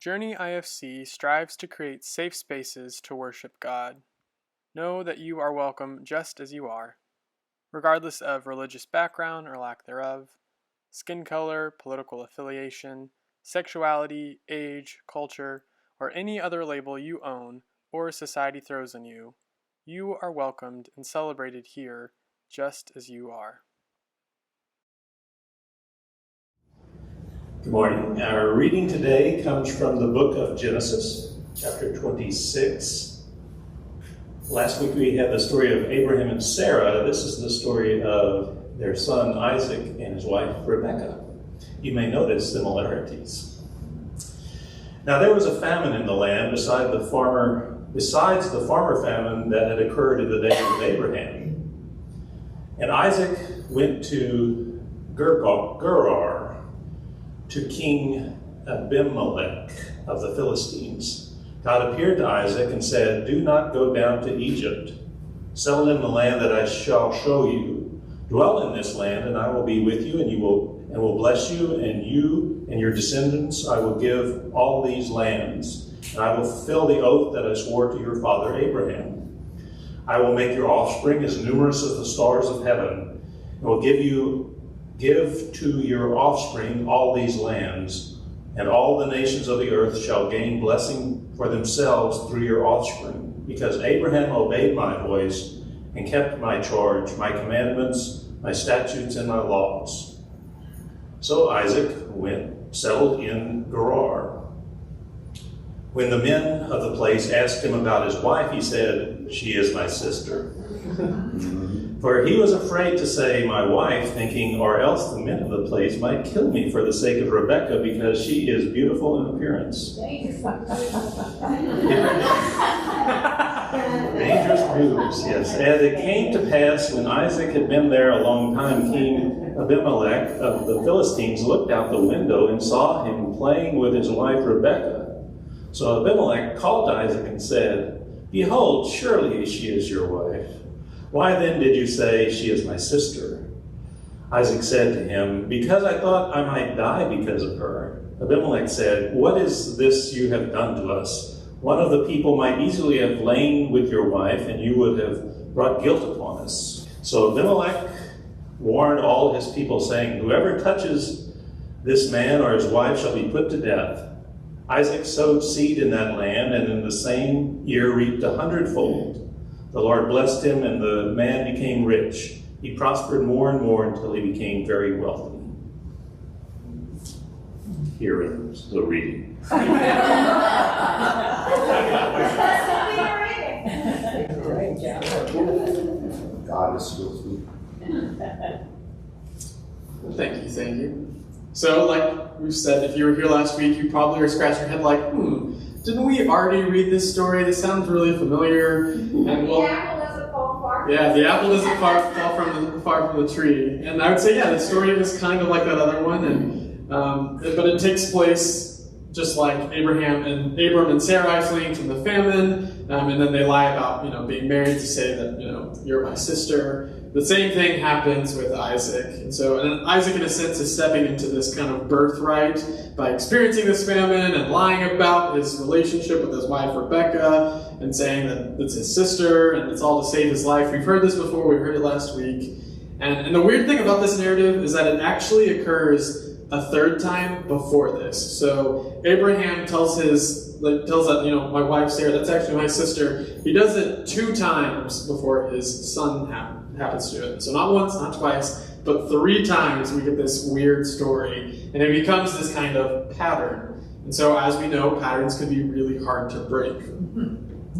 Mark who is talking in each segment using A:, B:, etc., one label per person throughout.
A: Journey IFC strives to create safe spaces to worship God. Know that you are welcome just as you are, regardless of religious background or lack thereof, skin color, political affiliation, sexuality, age, culture, or any other label you own or society throws on you. You are welcomed and celebrated here just as you are.
B: Good morning. Our reading today comes from the book of Genesis, chapter 26. Last week we had the story of Abraham and Sarah. This is the story of their son Isaac and his wife Rebekah. You may notice similarities. Now there was a famine in the land besides the farmer famine that had occurred in the days of Abraham. And Isaac went to Gerar, to King Abimelech of the Philistines. God appeared to Isaac and said, "Do not go down to Egypt. Settle in the land that I shall show you. Dwell in this land, and I will be with you, and will bless you and your descendants. I will give all these lands, and I will fulfill the oath that I swore to your father Abraham. I will make your offspring as numerous as the stars of heaven, and will give to your offspring all these lands, and all the nations of the earth shall gain blessing for themselves through your offspring, because Abraham obeyed my voice and kept my charge, my commandments, my statutes, and my laws." So Isaac settled in Gerar. When the men of the place asked him about his wife, he said, "She is my sister." For he was afraid to say, "my wife," thinking, or else the men of the place might kill me for the sake of Rebekah, because she is beautiful in appearance. Dangerous moves, yes. And it came to pass, when Isaac had been there a long time, King Abimelech of the Philistines looked out the window and saw him playing with his wife Rebekah. So Abimelech called to Isaac and said, "Behold, surely she is your wife. Why then did you say, 'She is my sister'?" Isaac said to him, "Because I thought I might die because of her." Abimelech said, "What is this you have done to us? One of the people might easily have lain with your wife, and you would have brought guilt upon us." So Abimelech warned all his people, saying, "Whoever touches this man or his wife shall be put to death." Isaac sowed seed in that land, and in the same year reaped 100-fold. The Lord blessed him, and the man became rich. He prospered more and more until he became very wealthy. Here is the reading.
C: God is so sweet.
A: Thank you. So, like we've said, if you were here last week, you probably were scratching your head like, didn't we already read this story? This sounds really familiar. And
D: the apple doesn't fall far.
A: Yeah, the apple doesn't fall far from the tree. And I would say, the story is kind of like that other one, and but it takes place just like Abram and Sarai fleeing from the famine, and then they lie about being married to say that you're my sister. The same thing happens with Isaac. And Isaac, in a sense, is stepping into this kind of birthright by experiencing this famine and lying about his relationship with his wife Rebekah and saying that it's his sister and it's all to save his life. We've heard this before. We heard it last week. And the weird thing about this narrative is that it actually occurs a third time before this. So Abraham tells that, my wife Sarah, that's actually my sister. He does it 2 times before his son happens to do it. So not once, not twice, but 3 times we get this weird story, and it becomes this kind of pattern. And so, as we know, patterns can be really hard to break.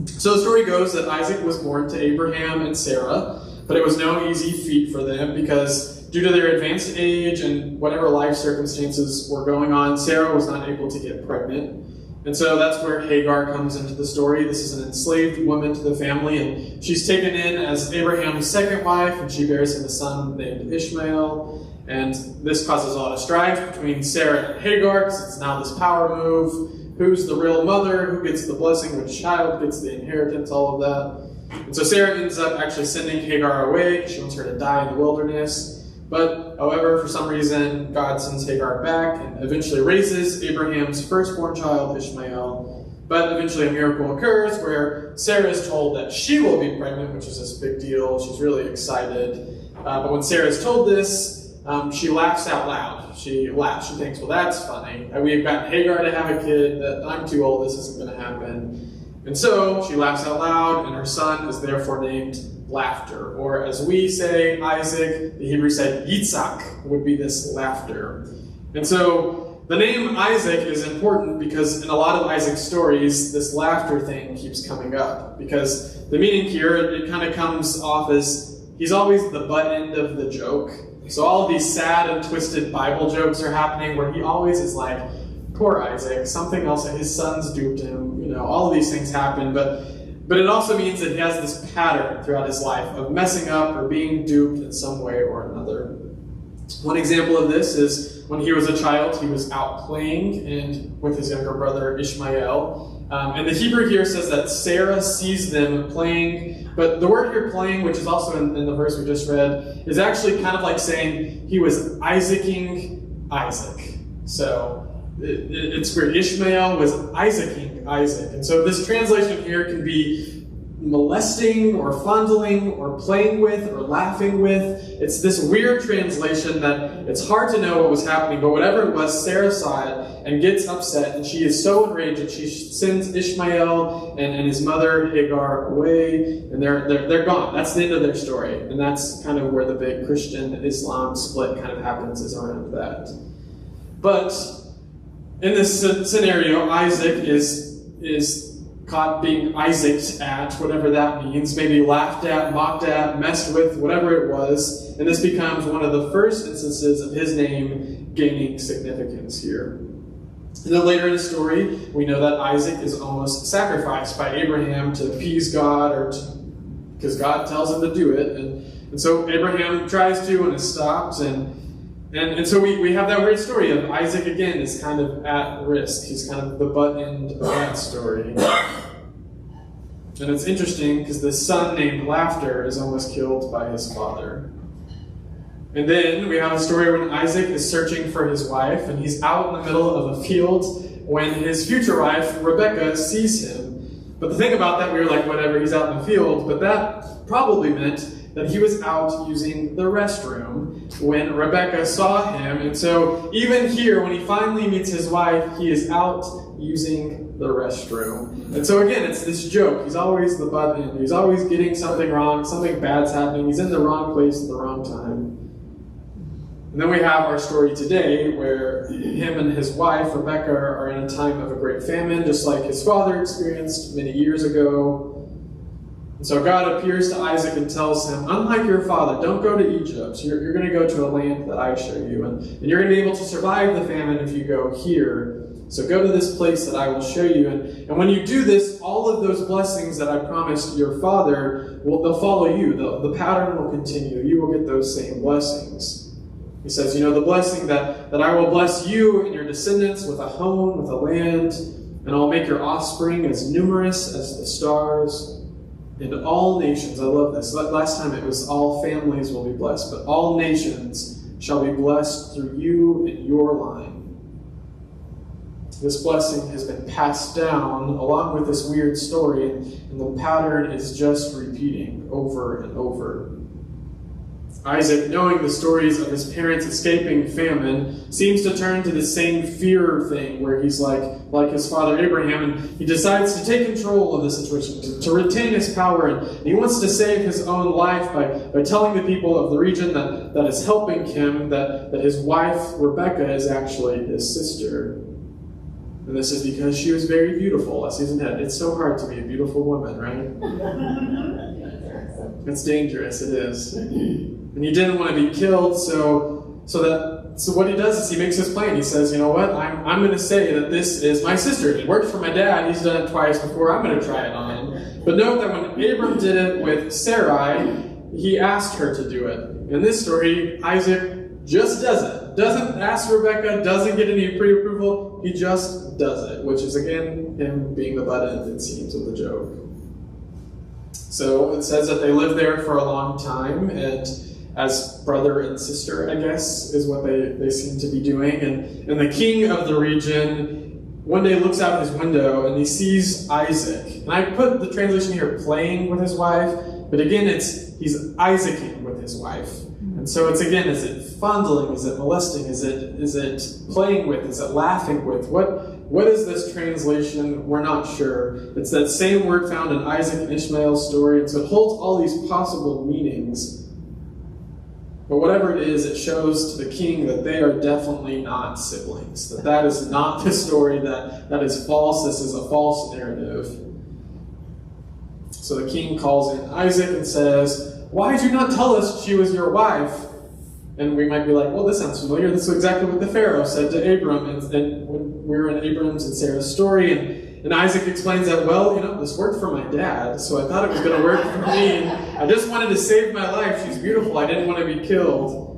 A: So the story goes that Isaac was born to Abraham and Sarah, but it was no easy feat for them because due to their advanced age and whatever life circumstances were going on, Sarah was not able to get pregnant. And so that's where Hagar comes into the story. This is an enslaved woman to the family, and she's taken in as Abraham's second wife, and she bears him a son named Ishmael. And this causes a lot of strife between Sarah and Hagar, because it's now this power move. Who's the real mother? Who gets the blessing? Which child gets the inheritance? All of that. And so Sarah ends up actually sending Hagar away, because she wants her to die in the wilderness. But, however, for some reason, God sends Hagar back and eventually raises Abraham's firstborn child, Ishmael. But eventually a miracle occurs where Sarah is told that she will be pregnant, which is this big deal. She's really excited. But when Sarah is told this, she laughs out loud. She laughs. She thinks, well, that's funny. We've got Hagar to have a kid. I'm too old. This isn't going to happen. And so she laughs out loud, and her son is therefore named Laughter. Or as we say, Isaac, the Hebrew said Yitzhak would be this laughter. And so the name Isaac is important because in a lot of Isaac's stories, this laughter thing keeps coming up. Because the meaning here, it kind of comes off as he's always the butt end of the joke. So all of these sad and twisted Bible jokes are happening where he always is like, poor Isaac, something else, his sons duped him, all of these things happen, but it also means that he has this pattern throughout his life of messing up or being duped in some way or another. One example of this is when he was a child, he was out playing and with his younger brother Ishmael. And the Hebrew here says that Sarah sees them playing, but the word here playing, which is also in the verse we just read, is actually kind of like saying he was Isaacing Isaac. So it's where Ishmael was Isaacing Isaac. And so this translation here can be molesting or fondling or playing with or laughing with. It's this weird translation that it's hard to know what was happening, but whatever it was, Sarah saw it and gets upset, and she is so enraged that she sends Ishmael and his mother Hagar away, and they're gone. That's the end of their story. And that's kind of where the big Christian-Islam split kind of happens, is around that. But in this scenario, Isaac is caught being Isaaced at, whatever that means, maybe laughed at, mocked at, messed with, whatever it was, and this becomes one of the first instances of his name gaining significance here. And then later in the story, we know that Isaac is almost sacrificed by Abraham to appease God, because God tells him to do it, and so Abraham tries to and is stopped, and so we have that weird story of Isaac again is kind of at risk. He's kind of the butt end of that story. And it's interesting because the son named Laughter is almost killed by his father. And then we have a story when Isaac is searching for his wife, and he's out in the middle of a field when his future wife, Rebekah, sees him. But the thing about that, we were like, whatever, he's out in the field, but that probably meant that he was out using the restroom when Rebekah saw him. And so even here, when he finally meets his wife, he is out using the restroom. And so again, it's this joke. He's always the butt end. He's always getting something wrong. Something bad's happening. He's in the wrong place at the wrong time. And then we have our story today where him and his wife, Rebekah, are in a time of a great famine, just like his father experienced many years ago. And so God appears to Isaac and tells him, unlike your father, don't go to Egypt. You're going to go to a land that I show you. And you're going to be able to survive the famine if you go here. So go to this place that I will show you. And when you do this, all of those blessings that I promised your father, they'll follow you. The pattern will continue. You will get those same blessings. He says, the blessing that I will bless you and your descendants with a home, with a land, and I'll make your offspring as numerous as the stars. And all nations, I love this. Last time it was all families will be blessed, but all nations shall be blessed through you and your line. This blessing has been passed down along with this weird story, and the pattern is just repeating over and over. Isaac, knowing the stories of his parents escaping famine, seems to turn to the same fear thing where he's like his father Abraham, and he decides to take control of the situation, to retain his power, and he wants to save his own life by telling the people of the region that is helping him that his wife Rebekah is actually his sister. And this is because she was very beautiful, as he's in head. It's so hard to be a beautiful woman, right? It's dangerous, it is. And he didn't want to be killed, so what he does is he makes his plan. He says, you know what, I'm going to say that this is my sister. It worked for my dad. He's done it twice before. I'm going to try it on. But note that when Abram did it with Sarai, he asked her to do it. In this story, Isaac just does it. Doesn't ask Rebekah, doesn't get any pre-approval. He just does it, which is, again, him being the butt end, it seems, of the joke. So it says that they lived there for a long time, and as brother and sister, I guess, is what they seem to be doing. And the king of the region one day looks out his window and he sees Isaac. And I put the translation here, playing with his wife, but again, he's Isaacing with his wife. And so it's again, is it fondling? Is it molesting? Is it playing with? Is it laughing with? What is this translation? We're not sure. It's that same word found in Isaac and Ishmael's story, and so it holds all these possible meanings. But whatever it is, it shows to the king that they are definitely not siblings. That is not the story, that is false. This is a false narrative. So the king calls in Isaac and says, "Why did you not tell us she was your wife?" And we might be like, well, this sounds familiar. This is exactly what the Pharaoh said to Abram. And when we were in Abram's and Sarah's story, and Isaac explains that, well, this worked for my dad, so I thought it was going to work for me. And I just wanted to save my life. She's beautiful. I didn't want to be killed.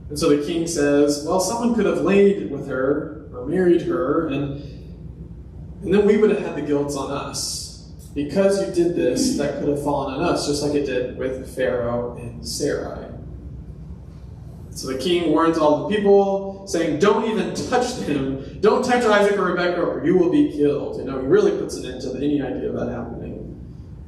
A: And so the king says, well, someone could have laid with her or married her, and then we would have had the guilt on us. Because you did this, that could have fallen on us, just like it did with Pharaoh and Sarai. So the king warns all the people, saying, don't even touch them. Don't touch Isaac or Rebekah, or you will be killed. He really puts an end to any idea of that happening.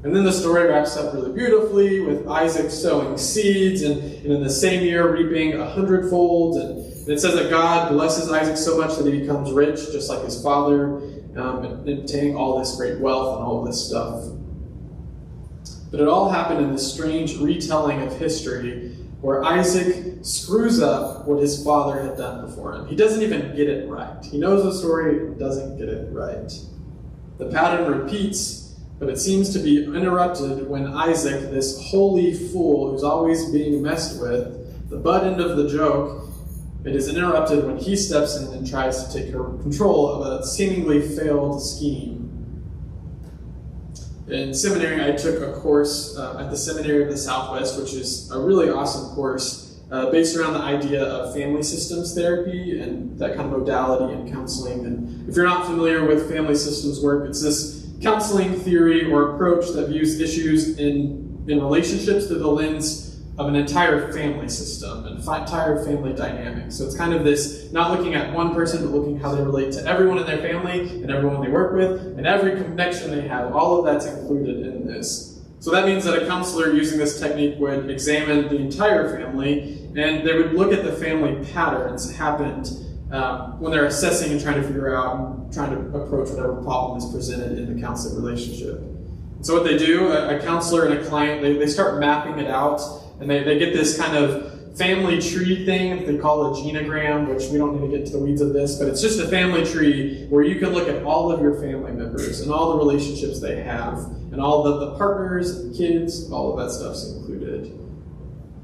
A: And then the story wraps up really beautifully with Isaac sowing seeds, and in the same year reaping 100-fold. And it says that God blesses Isaac so much that he becomes rich, just like his father, and obtaining all this great wealth and all of this stuff. But it all happened in this strange retelling of history where Isaac screws up what his father had done before him. He doesn't even get it right. He knows the story and doesn't get it right. The pattern repeats, but it seems to be interrupted when Isaac, this holy fool who's always being messed with, the butt end of the joke, it is interrupted when he steps in and tries to take control of a seemingly failed scheme. In seminary, I took a course at the Seminary of the Southwest, which is a really awesome course based around the idea of family systems therapy and that kind of modality in counseling. And if you're not familiar with family systems work, it's this counseling theory or approach that views issues in relationships through the lens of an entire family system, an entire family dynamic. So it's kind of this, not looking at one person, but looking how they relate to everyone in their family and everyone they work with and every connection they have. All of that's included in this. So that means that a counselor using this technique would examine the entire family, and they would look at the family patterns that happened when they're assessing and trying to figure out and trying to approach whatever problem is presented in the counseling relationship. So what they do, a counselor and a client, they start mapping it out. And they get this kind of family tree thing that they call a genogram, which we don't need to get to the weeds of this, but it's just a family tree where you can look at all of your family members and all the relationships they have, and all the partners and kids, all of that stuff's included.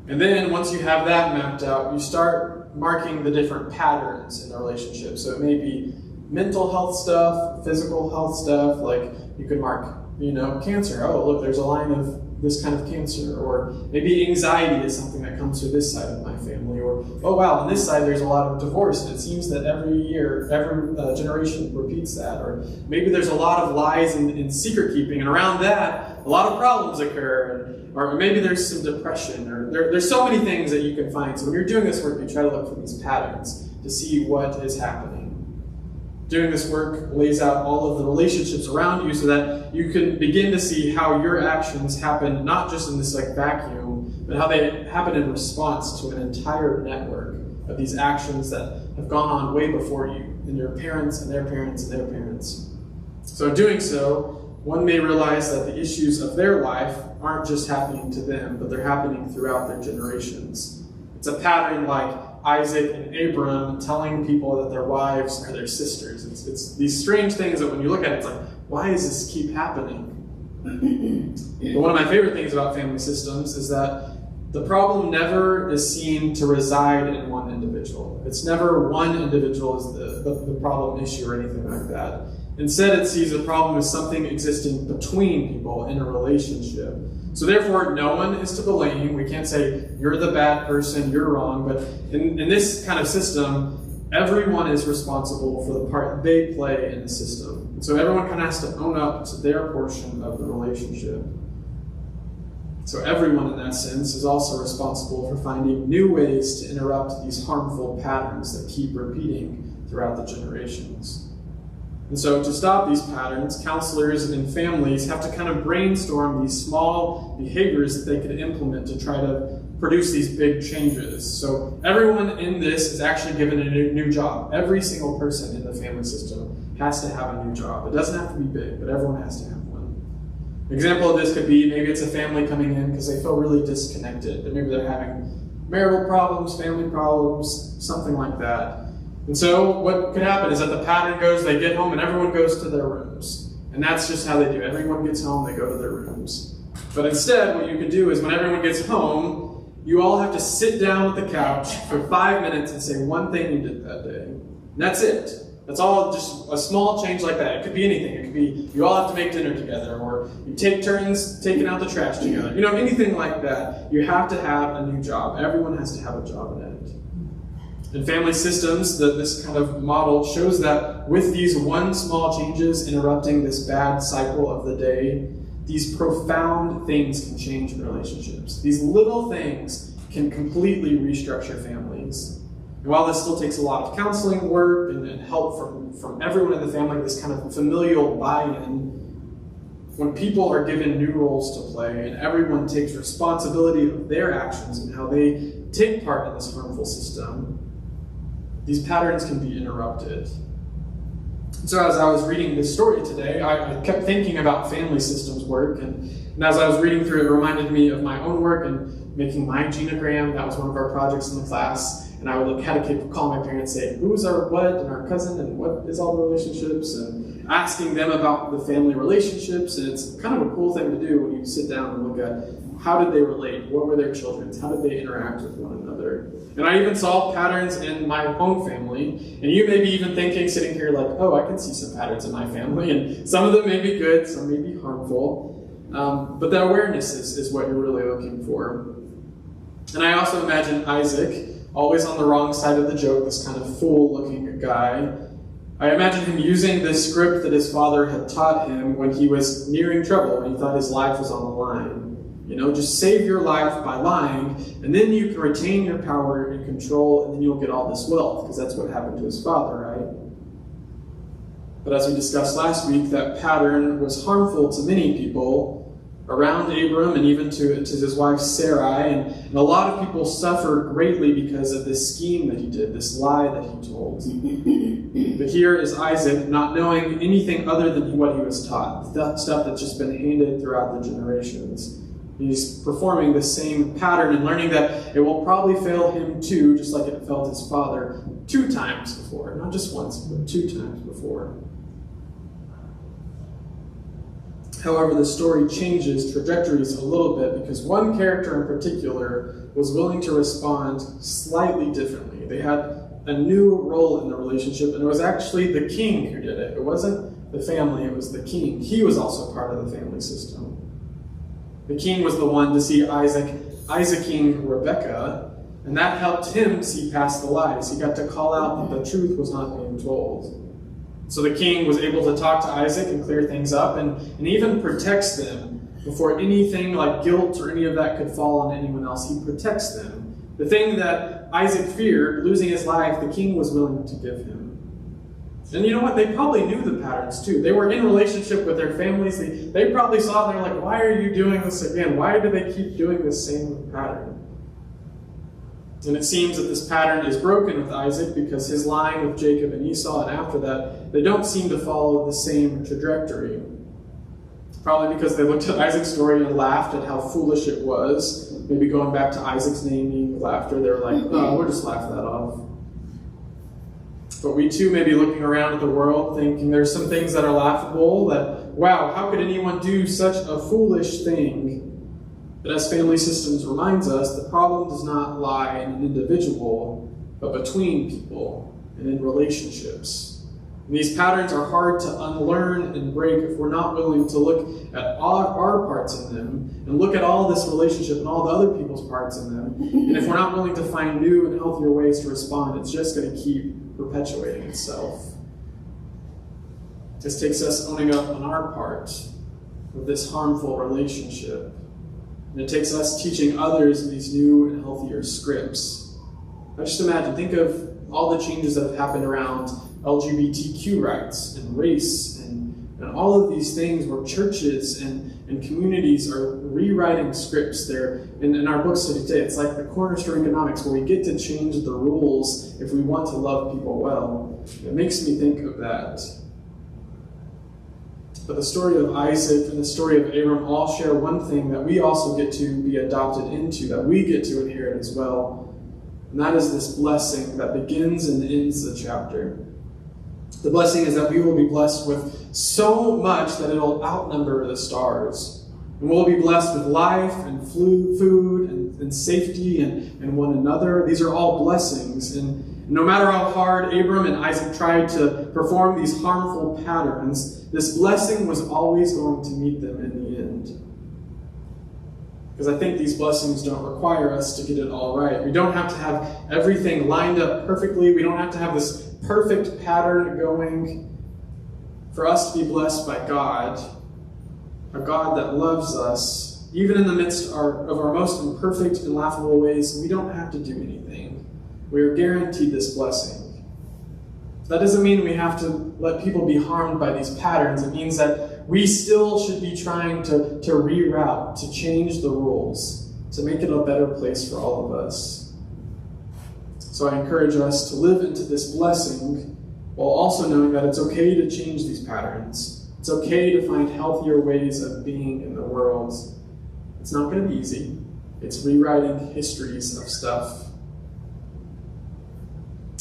A: And then once you have that mapped out, you start marking the different patterns in the relationship. So it may be mental health stuff, physical health stuff, like you could mark, cancer. Oh, look, there's a line of this kind of cancer, or maybe anxiety is something that comes through this side of my family, or oh wow, on this side there's a lot of divorce, and it seems that every year, every generation repeats that, or maybe there's a lot of lies and secret keeping, and around that a lot of problems occur, or maybe there's some depression, or there's so many things that you can find. So when you're doing this work, you try to look for these patterns to see what is happening. Doing this work lays out all of the relationships around you so that you can begin to see how your actions happen, not just in this vacuum, but how they happen in response to an entire network of these actions that have gone on way before you, and your parents and their parents and their parents. So in doing so, one may realize that the issues of their life aren't just happening to them, but they're happening throughout their generations. It's a pattern like Isaac and Abram telling people that their wives are their sisters. It's these strange things that when you look at it, it's like, why does this keep happening? But one of my favorite things about family systems is that the problem never is seen to reside in one individual. It's never one individual is the problem issue or anything like that. Instead, it sees the problem as something existing between people in a relationship. So therefore, no one is to blame. We can't say, you're the bad person, you're wrong. But in this kind of system, everyone is responsible for the part they play in the system. And so everyone kind of has to own up to their portion of the relationship. So everyone in that sense is also responsible for finding new ways to interrupt these harmful patterns that keep repeating throughout the generations. And so to stop these patterns, counselors and families have to kind of brainstorm these small behaviors that they could implement to try to produce these big changes. So everyone in this is actually given a new job. Every single person in the family system has to have a new job. It doesn't have to be big, but everyone has to have one. An example of this could be maybe it's a family coming in because they feel really disconnected. Maybe they're having marital problems, family problems, something like that. And so what could happen is that the pattern goes, they get home and everyone goes to their rooms. And that's just how they do it. Everyone gets home, they go to their rooms. But instead, what you could do is when everyone gets home, you all have to sit down at the couch for 5 minutes and say one thing you did that day. And that's it. That's all, just a small change like that. It could be anything. It could be you all have to make dinner together, or you take turns taking out the trash together. You know, anything like that. You have to have a new job. Everyone has to have a job in it. In family systems, this kind of model shows that with these one small changes interrupting this bad cycle of the day, these profound things can change in relationships. These little things can completely restructure families. And while this still takes a lot of counseling work and help from everyone in the family, this kind of familial buy-in, when people are given new roles to play and everyone takes responsibility of their actions and how they take part in this harmful system, these patterns can be interrupted. So as I was reading this story today, I kept thinking about family systems work, and as I was reading through it, it reminded me of my own work and making my genogram. That was one of our projects in the class, and I would had to call my parents, say, who's our what, and our cousin, and what is all the relationships, and asking them about the family relationships. And it's kind of a cool thing to do when you sit down and look at how did they relate, what were their children, how did they interact with one another. And I even saw patterns in my own family, and you may be even thinking, sitting here like, oh, I can see some patterns in my family, and some of them may be good, some may be harmful, but the awareness is what you're really looking for. And I also imagine Isaac, always on the wrong side of the joke, this kind of fool-looking guy. I imagine him using this script that his father had taught him when he was nearing trouble, when he thought his life was on the line. You know, just save your life by lying, and then you can retain your power and control, and then you'll get all this wealth, because that's what happened to his father, right? But as we discussed last week, that pattern was harmful to many people around Abram and even to his wife Sarai, and a lot of people suffered greatly because of this scheme that he did, this lie that he told. But here is Isaac not knowing anything other than what he was taught, that stuff that's just been handed throughout the generations. He's performing the same pattern and learning that it will probably fail him too, just like it failed his father 2 times before. Not just once, but 2 times before. However, the story changes trajectories a little bit because one character in particular was willing to respond slightly differently. They had a new role in the relationship, and it was actually the king who did it. It wasn't the family, it was the king. He was also part of the family system. The king was the one to see Isaac-ing Rebekah, and that helped him see past the lies. He got to call out that the truth was not being told. So the king was able to talk to Isaac and clear things up, and even protects them before anything like guilt or any of that could fall on anyone else. He protects them. The thing that Isaac feared, losing his life, the king was willing to give him. And you know what? They probably knew the patterns too. They were in relationship with their families. They probably saw it and they're like, why are you doing this again? Why do they keep doing this same pattern? And it seems that this pattern is broken with Isaac because his lying with Jacob and Esau, and after that, they don't seem to follow the same trajectory. Probably because they looked at Isaac's story and laughed at how foolish it was. Maybe going back to Isaac's name meaning laughter, they were like, oh, we'll just laugh that off. But we too may be looking around at the world thinking there's some things that are laughable, that, wow, how could anyone do such a foolish thing? But as family systems reminds us, the problem does not lie in an individual, but between people and in relationships. And these patterns are hard to unlearn and break if we're not willing to look at our parts in them and look at all this relationship and all the other people's parts in them. And if we're not willing to find new and healthier ways to respond, it's just going to keep perpetuating itself. This takes us owning up on our part of this harmful relationship. And it takes us teaching others these new and healthier scripts. Now just imagine, think of all the changes that have happened around LGBTQ rights and race and all of these things where churches and communities are rewriting scripts. There in our book study today, it's like the cornerstone economics where we get to change the rules if we want to love people well. It makes me think of that. But the story of Isaac and the story of Abram all share one thing that we also get to be adopted into, that we get to inherit as well. And that is this blessing that begins and ends the chapter. The blessing is that we will be blessed with so much that it'll outnumber the stars. And we'll be blessed with life and food and safety and one another. These are all blessings. And no matter how hard Abram and Isaac tried to perform these harmful patterns, this blessing was always going to meet them in the end. Because I think these blessings don't require us to get it all right. We don't have to have everything lined up perfectly. We don't have to have this perfect pattern going for us to be blessed by God, a God that loves us. Even in the midst of our most imperfect and laughable ways, we don't have to do anything. We are guaranteed this blessing. That doesn't mean we have to let people be harmed by these patterns. It means that we still should be trying to reroute, to change the rules, to make it a better place for all of us. So I encourage us to live into this blessing while also knowing that it's okay to change these patterns. It's okay to find healthier ways of being in the world. It's not going to be easy. It's rewriting histories of stuff.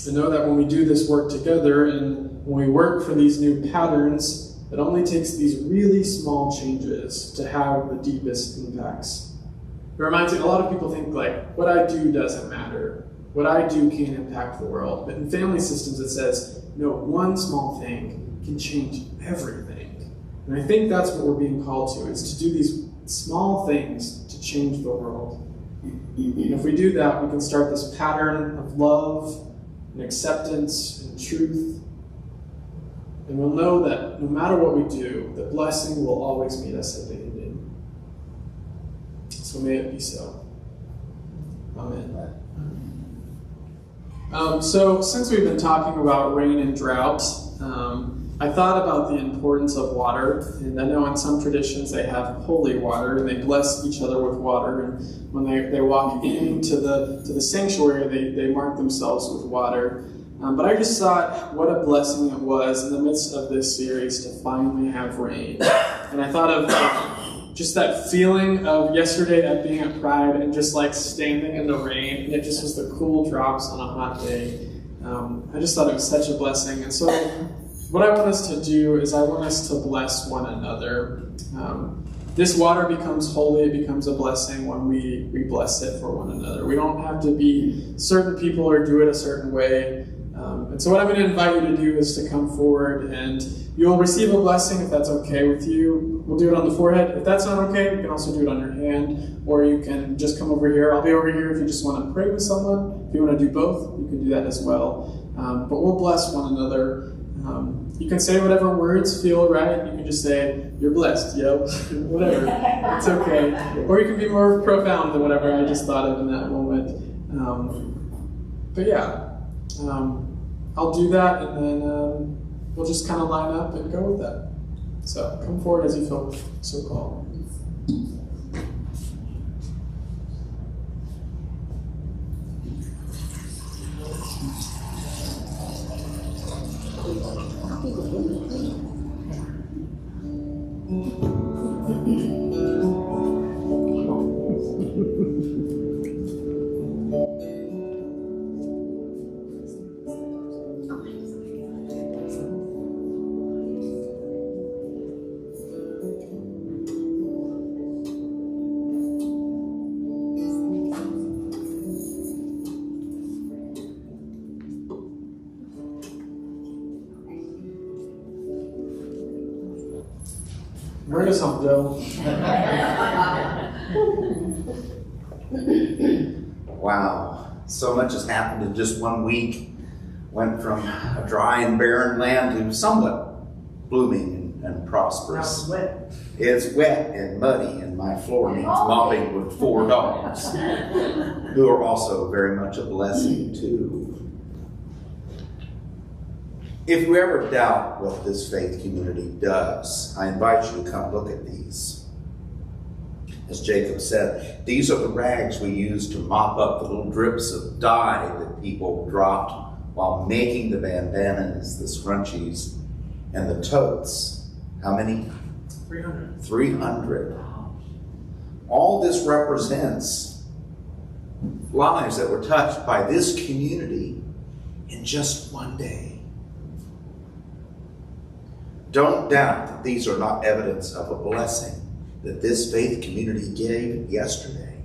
A: And know that when we do this work together and when we work for these new patterns, it only takes these really small changes to have the deepest impacts. It reminds me, a lot of people think like, what I do doesn't matter. What I do can't impact the world. But in family systems it says, no, one small thing can change everything. And I think that's what we're being called to, is to do these small things to change the world. And if we do that, we can start this pattern of love and acceptance and truth. And we'll know that no matter what we do, the blessing will always meet us at the ending. So may it be so. Amen. So since we've been talking about rain and drought, I thought about the importance of water. And I know in some traditions they have holy water, and they bless each other with water. And when they walk into the sanctuary, they mark themselves with water. But I just thought what a blessing it was in the midst of this series to finally have rain. And I thought of just that feeling of yesterday at being at Pride and just like standing in the rain, and it just was the cool drops on a hot day. I just thought it was such a blessing. And so what I want us to do is I want us to bless one another. This water becomes holy, it becomes a blessing when we bless it for one another. We don't have to be certain people or do it a certain way. And so what I'm going to invite you to do is to come forward, and you'll receive a blessing if that's okay with you. We'll do it on the forehead. If that's not okay, you can also do it on your hand, or you can just come over here. I'll be over here if you just want to pray with someone. If you want to do both, you can do that as well. But we'll bless one another. You can say whatever words feel right. You can just say, "You're blessed," yo, whatever. It's okay. Or you can be more profound than whatever I just thought of in that moment. But yeah. I'll do that, and then we'll just kind of line up and go with that. So come forward as you feel so called. Bring us home, Joe.
C: Wow, so much has happened in just 1 week. Went from a dry and barren land to somewhat blooming and prosperous. It's wet and muddy, and my floor needs mopping with 4 dogs, who are also very much a blessing too. If you ever doubt what this faith community does, I invite you to come look at these. As Jacob said, these are the rags we use to mop up the little drips of dye that people dropped while making the bandanas, the scrunchies, and the totes. How many?
A: 300.
C: 300. All this represents lives that were touched by this community in just one day. Don't doubt that these are not evidence of a blessing that this faith community gave yesterday.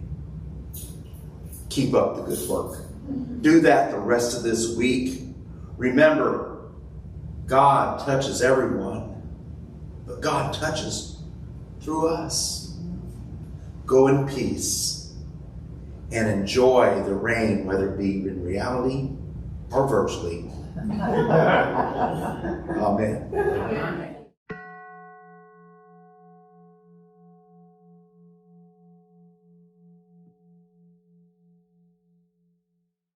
C: Keep up the good work. Do that the rest of this week. Remember, God touches everyone, but God touches through us. Go in peace and enjoy the rain, whether it be in reality or virtually. Amen.